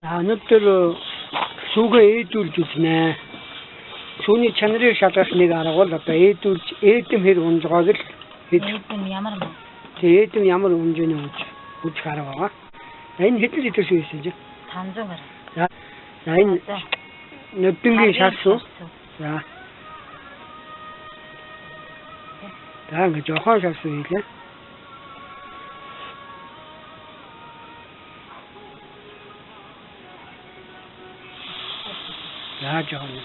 өнөөдөр шүүгээ ээдүүлж үзнэ. Шүүний чанарыг шалгах нэг арга бол одоо ээдэм хэрэг унжгааг л ээдэм ямар юм? ээдэм ямар унжины үзэх арга байгаа. Энэ хэдэн литр шүү ийсэн чи? 500 г. За энэ нүдэнгийн шар шүү. За. За ингэ жоохон шар шүү хийлээ. За жоохон.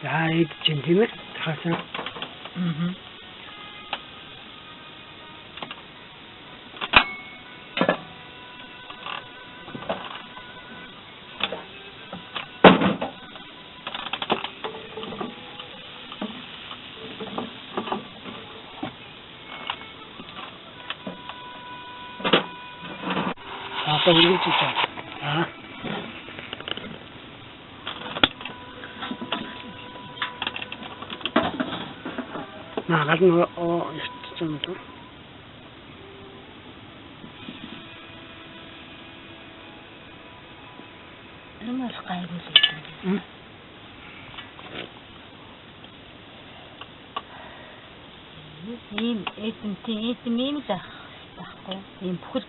За эд чинь тийм ээ. Хасан. Apa ini kita? Ah. Nah, kan itu tuh. Rumah sekali begitu. Ийм зах байхгүй. Ийм бүхэл.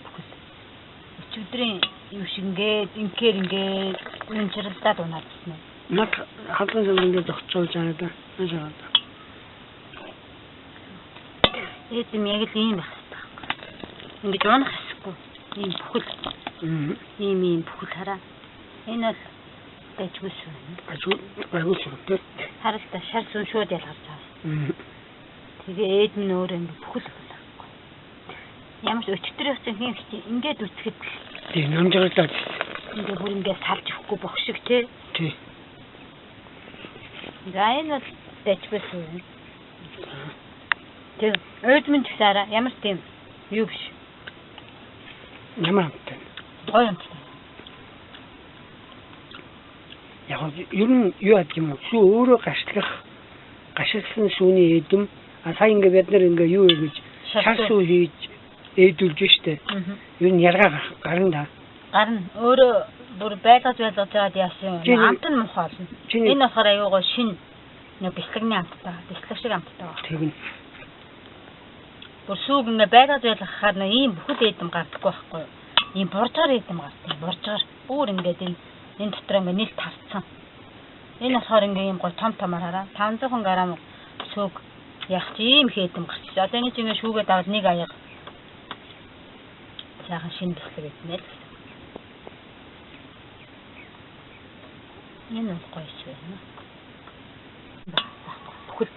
Өчигдрийн юу шингээд ингээд үнчрэлдаад унаад байна. Наг хадлан зэмлэндээ зогцоолж байгаа да. Нажаад. Эдэм яг л ийм байх хэрэгтэй. Ингээд унах хэсгүй. Ийм бүхэл. Ийм бүхэл хараа. Энэ бол дэжгүүс шүү. Айгуу шүү дээ. Харалта шар зүүн шууд ялгарч байгаа. Тэгээ эдэм нь өөрөө ингээд бүхэл байхгүй. Ямар ч өчтөр явсан юм ингээд үсгэд тийм намжаглаад ингээд бүр ингээд салж өгөхгүй бох шиг тий. За энэ бол дэжгүүс шүү. Тэг эдэм чсаараа ямар тийм юу биш. Ямар амттай. Гоё амттай. Яг ер нь юу ад юм уу? Сүү өөрөө гашилсан сүүний эдэм сая ингээд бид нар ингээд юу гэж шар сүү хийж ээдүүлж штэ. Ер нь ялгаа гарна да. Гарна. Өөрөө бүр байлгаж жаад яасан юм. Амт нь муухай болно. Энэ болохоор аюугаа шин нэг бэлтгэний амттай. Бэлтгэх шиг амттай байна. Тэгнь. Бүр сүүг ингээ байлгаж ялгахаар нэг ийм бүхэл эдэм гардаггүй байхгүй юу? Ийм боржоор эдэм гардаг. Боржоор. Бүр ингээд энэ дотор ингээ нийлт тарцсан. Энэ болохоор ингээ ийм гой том хараа. 500 г сүүг яг ийм хэдэм гарч. Одоо энэ чинь ингээ шүүгээд авал нэг аяга. Яахан шинэ бэлтгэл эднэ л. Энэ бол гоё ч байна. Бүхэл.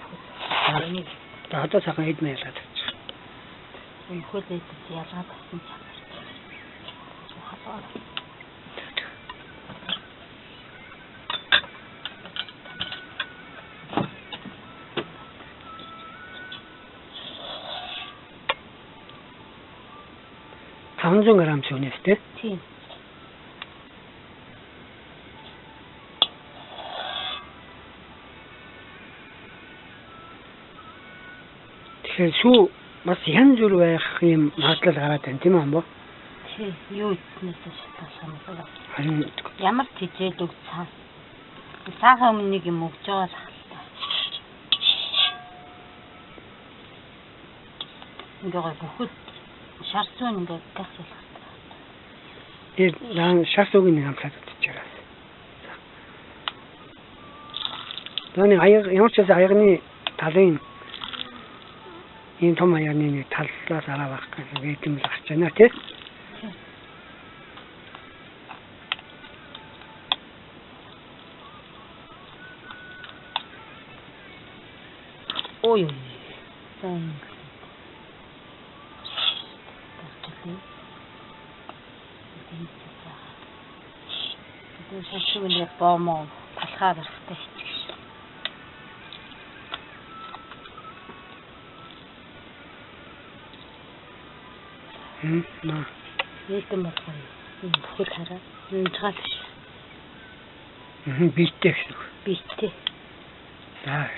Одоо сайхан эдмэ ялгаад. Энэ бүхэл эдэм ялгаад авсан чанар. $500 сүүнэстэй. Тийм. Тэгэхээр сүү бас янз бүр байх юм магадлал гараад байна тийм үү? Тийм. Юу ийснээс шалтгаалсан. Харин ямар тэжээл үг цаа. Цаахан өмнө нэг юм өгж байгаа л хальтаа. Ингээд бүхэл шар зүүн ингээд гасвал. Тэгээд шар зүүн нэг амтлаад утчихараа. Таны ямар ч аягны талын ийм том аягны нэг таллаас араа байх гэдэг юм л гарч байна тий. Ой. Сан. Тэгээд шашгүй нэг бомоо талхаа барахтай хичгш. Наа. Эйдэм болгоо. Энэ бүхэл хараа. Энэ цааш. Биеттэй гэсэн үг. Биеттэй. За.